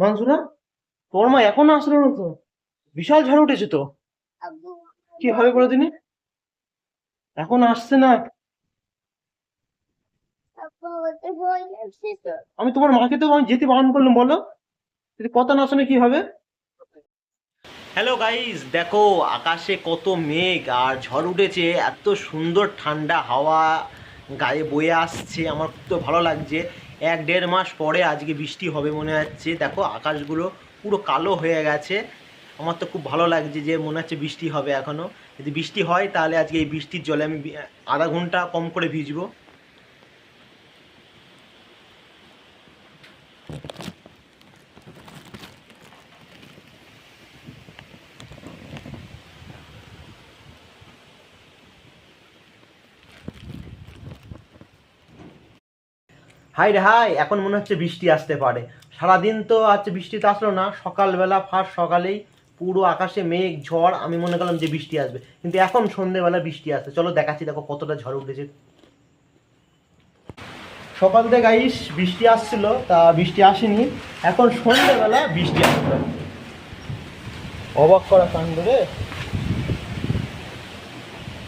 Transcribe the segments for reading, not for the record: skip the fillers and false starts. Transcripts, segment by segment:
মানসুরা, তোর মা এখনো আসলো না তো? বিশাল ঝড় উঠেছে তো। কি হবে বলে দিনি? এখন আসছে না। আমি তোমার মাকে তো আমি যেতে বারণ করলাম, বলো যদি কথা না শুনে কি হবে? হ্যালো গাইস, দেখো আকাশে কত মেঘ আর ঝড় উঠেছে, এত সুন্দর ঠান্ডা হাওয়া গায়ে বয়ে আসছে, আমার খুব তো ভালো লাগছে। 1-1.5 মাস পরে আজকে বৃষ্টি হবে মনে হচ্ছে। দেখো আকাশগুলো পুরো কালো হয়ে গেছে। আমার তো খুব ভালো লাগছে যে মনে হচ্ছে বৃষ্টি হবে এখনও। যদি বৃষ্টি হয় তাহলে আজকে এই বৃষ্টির জলে আমি আধা ঘন্টা কম করে ভিজবো। হাই রে হাই, এখন মনে হচ্ছে বৃষ্টি আসতে পারে। সারাদিন তো আজকে বৃষ্টি তো আসলো না, সকালবেলা ফার্স্ট সকালেই পুরো আকাশে মেঘ ঝড়, আমি মনে করলাম যে বৃষ্টি আসবে, কিন্তু এখন সন্ধেবেলা বৃষ্টি আসছে। চলো দেখাচ্ছি, দেখো কতটা ঝড় উঠেছে। সকাল থেকে গাইস বৃষ্টি আসছিল, তা বৃষ্টি আসেনি, এখন সন্ধেবেলা বৃষ্টি আসবে। অবাক করা কাণ্ড রে,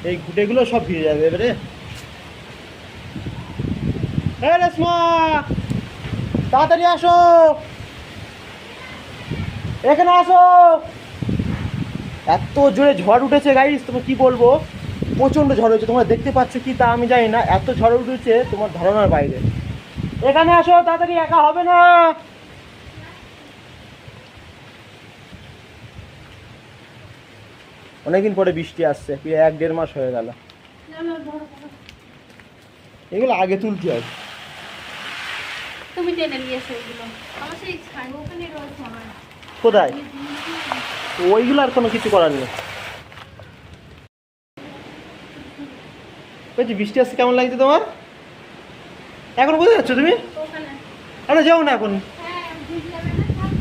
এই ঘুটেগুলো সব ভিজে যাবে এবারে। এই রেশমা, তাড়াতাড়ি আসো, এখানে আসো। এত জোরে ঝড় উঠেছে গাইস, তোমার কি বলবো, প্রচণ্ড ঝড় হয়েছে। তোমরা দেখতে পাচ্ছ কি তা আমি জানি না, এত ঝড় উঠেছে তোমার ধারণার বাইরে। এখানে আসো তাড়াতাড়ি, একা হবে না। অনেকদিন পরে বৃষ্টি আসছে, প্রায় 1-1.5 মাস হয়ে গেল। এগুলো আগে তুলতে হয়। তুমি টেনে নিয়ে এসো এগুলো। আমার সেই ছাড়বো ওখানে রয়েছে আমার। কোথায়? ওইগুলো আর কোনো কিছু করার নেই। বলছি বৃষ্টি আসছে, কেমন লাগছে তোমার? এখন কোথায় যাচ্ছ তুমি? ওখানে। আরে যাও না এখন। হ্যাঁ, ভিজে যাবে না থাক।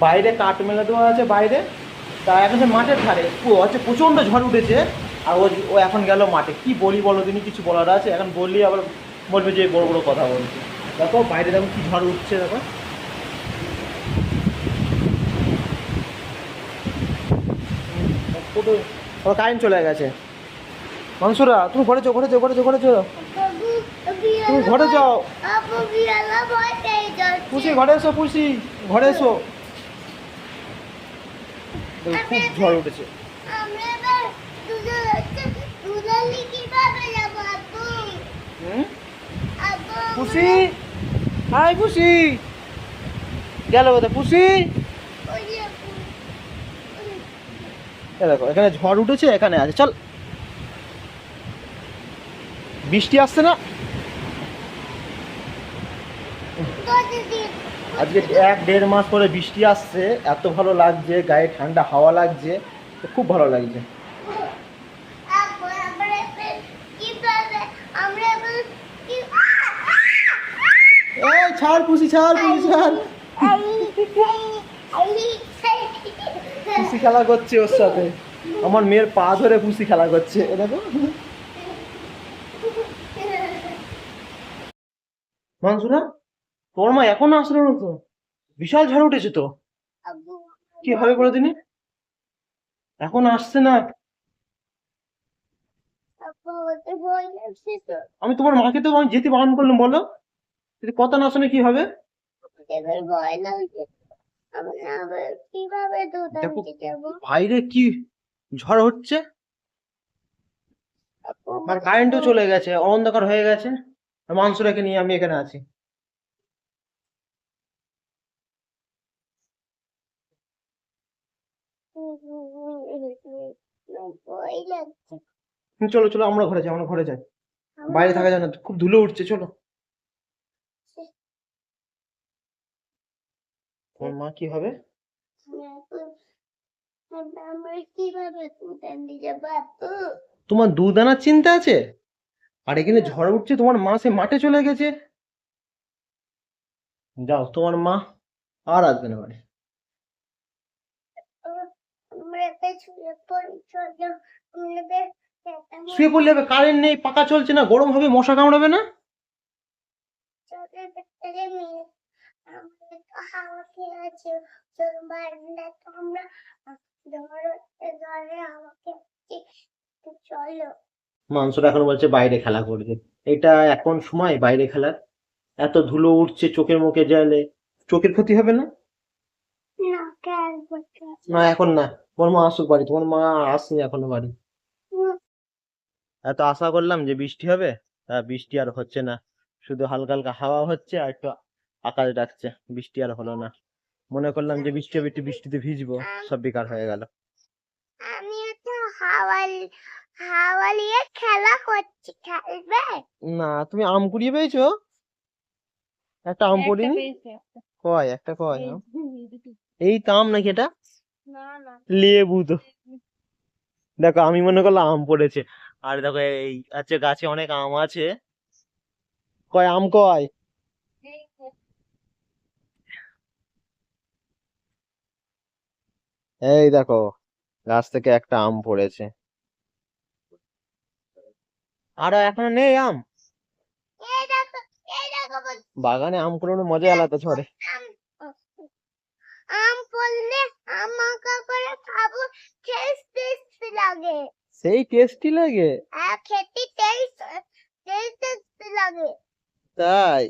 বাইরে কাঠ মেলা দেওয়া আছে বাইরে, তা এখন যে মাঠের ধারে হচ্ছে প্রচণ্ড ঝড় উঠেছে। আর ও ও এখন গেল মাঠে, কি বলি বলো তিনি, কিছু বলার আছে? এখন বললি আবার বলবে যে বড় বড় কথা বলছে। দেখো বাইরে দেখো কি ঝড় উঠছে, দেখো। কারেন্ট চলে গেছে। মাংসরা, তুমি ঘরে যাও, ঘরে যাও, ঘরে যাও, ঘরে যাও, তুমি ঘরে যাও। পুষি ঘরে এসো, পুষি ঘরে এসো। দেখো, খুব ঝড় উঠেছে। হুম, পুষি, হাই পুষি, গেল কোথায় পুষি? এ দেখো এখানে ঝড় উঠেছে, এখানে আছে, চল। বৃষ্টি আসছে না আজকে, 1-1.5 মাস পরে বৃষ্টি আসছে, এত ভালো লাগছে, গায়ে ঠান্ডা হাওয়া লাগছে, তো খুব ভালো লাগছে। এই ছাড় পুষি, ছাড় পুষি, ছাড়। পুষি খেলা করছে ওর সাথে, আমার মেয়ের পা ধরে পুষি খেলা করছে, এ দেখো। মানসুরা, তোর মা এখনো আসলো না তো? বিশাল ঝড় উঠেছে তো। কি হবে বলে দিনি? এখন আসছে না। আমি তোমার মাকে তো আমি যেতে বারণ করলাম, বলো যদি কথা না শুনে কি হবে? দেখো বাইরে কি ঝড় হচ্ছে, আর কারেন্টও চলে গেছে, অন্ধকার হয়ে গেছে। আর মানসুরাকে নিয়ে আমি এখানে আছি। চলো চলো, আমরা ঘরে যাই, আমরা ঘরে যাই, বাইরে থাকা যায় না, খুব ধুলো উঠছে, চলো। তোমার মা কি হবে? তোমার দুধ আনার চিন্তা আছে, আর এখানে ঝড় উঠছে, তোমার মা সে মাঠে চলে গেছে। যাও, তোমার মা আর আসবে না বাড়ি। শুয়ে পড়লে হবে, কারেন্ট নেই, পাখা চলছে না, গরম হবে, মশা কামড়াবে না? চোখের ভেতরে মেয়ে আমাদের তো হাওয়া খেয়ে আছে তোর বারান্দা তো আমরা ঘরে হাওয়া খেয়েছি তো চলো মাংসটা এখন বলছে বাইরে খেলা করবে। এটা এখন সময় বাইরে খেলার? এত ধুলো উঠছে চোখের মুখে গেলে চোখের ক্ষতি হবে না? না খেলবো না এখন না, তোমার মা আসুক বাড়ি, তোমার মা আসেনি এখনো বাড়ি। এত আশা করলাম যে বৃষ্টি হবে, তা বৃষ্টি আর হচ্ছে না, শুধু হালকা হালকা হাওয়া হচ্ছে আর একটু আকাশ ডাকছে, বৃষ্টি আর হলো না। মনে করলাম যে বৃষ্টি হবে, একটু বৃষ্টিতে ভিজবো, সব বেকার হয়ে গেল। আমি একটা হাওয়া হাওয়া নিয়ে খেলা করছি খেলবে না, তুমি আম কুড়িয়ে পেয়েছো? একটা আম একটা পড়িনি? পেয়েছে একটা। কয় একটা কয় এই আম? দুটো। এই তো আম নাকি এটা? না না লেবু তো। দেখো আমি মনে করলাম আম পড়েছে, আর দেখো এই আছে গাছে অনেক আম আছে। কয় আম কয়? এই তো। এই দেখো গাছ থেকে একটা আম পড়েছে। আর এখনো নেই আম? এই দেখো বন্ধু, বাগানে আম কুড়ানোর মজা আলাদা ছড়ে। আম আম পড়লে আমাকে করে খাবো টেস্টি লাগে সেই টেস্টি লাগে? খেতে টেস্টি লাগে তাই?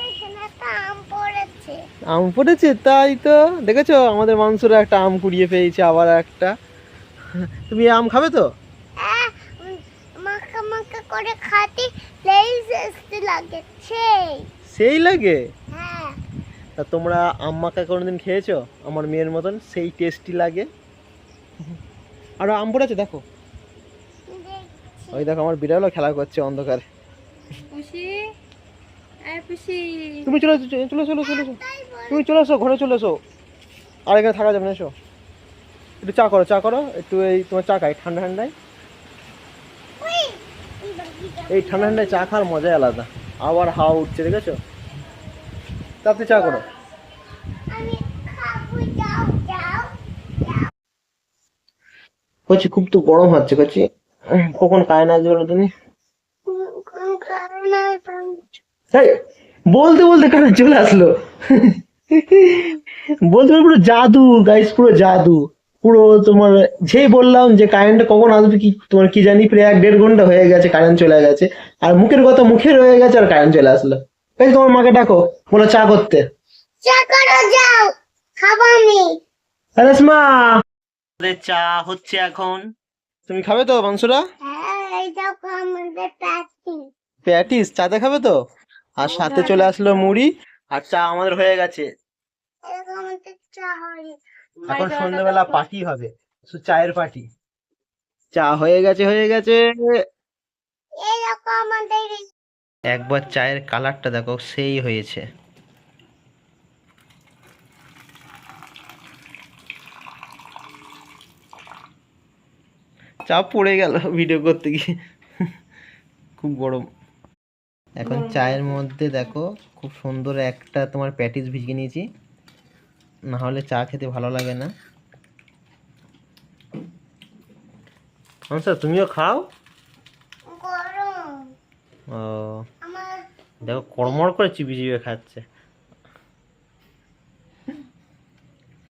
এখানে একটা আম পড়েছে আম পড়েছে? তাই তো, দেখেছো আমাদের মাংসরা একটা আম কুড়িয়ে পেয়েছে, আবার একটা। তুমি এই আম খাবে তো? আহ, মাখা মাখা করে খাতে টেস্টি লাগে সেই লাগে? হ্যাঁ তা তোমরা আম মাখা কোনোদিন খেয়েছো আমার মেয়ের মতন? সেই টেস্টি লাগে। আরো আম পড়েছে দেখো, দেখছি ওই দেখো আমার বিড়ালও খেলা করছে অন্ধকারে। পুষি এই পুষি তুমি চলে এসো, চলে চলে চলে এসো, তুমি চলে এসো, ঘরে চলে এসো, আর এখানে থাকা যাবে না, এসো। একটু চা করো, চা করো একটু, এই তোমার চা খাই ঠান্ডা ঠান্ডায়। এই ঠান্ডা ঠান্ডায় চা খাওয়ার মজাই আলাদা। আবার হাওয়া উঠছে দেখেছো, তাতে চা করো। আমি খাবো যাও যাও কচি খুব তো গরম হচ্ছে কচি, কখন কারেন্ট আসবে বলো তুমি? কোন কারণে এই, বলতে বলতে কারেন্ট চলে আসলো। বলতে বলতে পুরো জাদু গাইস, পুরো জাদু। পুরো তোমার যেই বললাম যে কারেন্ট কখন আসবে, কি তোমার কি জানি প্রায় 1-1.5 ঘন্টা হয়ে গেছে কারেন্ট চলে গেছে, আর মুখের কথা মুখে রয়ে গেছে আর কারেন্ট চলে আসলো। এই তোমার মাকে ডাকো, বলো চা করতে। চা করো যাও খাবো আমি রেশমা, আমাদের চা হচ্ছে এখন, তুমি খাবে তো মাংসটা? হ্যাঁ এই দেখো আমাদের প্যাটি প্যাটিস চাতে খাবে তো? আর সাথে চলে আসলো মুড়ি, আর চা আমাদের হয়ে গেছে। এরকম আমাদের চা হয় এখন সন্ধ্যেবেলা পার্টি হবে, চায়ের পার্টি। চা হয়ে গেছে, হয়ে গেছে। এই দেখো আমাদের একবার চায়ের কালারটা দেখো, সেই হয়েছে। চা পড়ে গেল ভিডিও করতে গিয়ে, খুব গরম। এখন চায়ের মধ্যে দেখো খুব সুন্দর একটা তোমার প্যাটিস ভিজিয়ে নিয়েছি, না হলে চা খেতে ভালো লাগে না। স্যার তুমিও খাও। গরম ও আমার দেখো কড়মড় করে চিবিয়ে চিবিয়ে খাচ্ছে।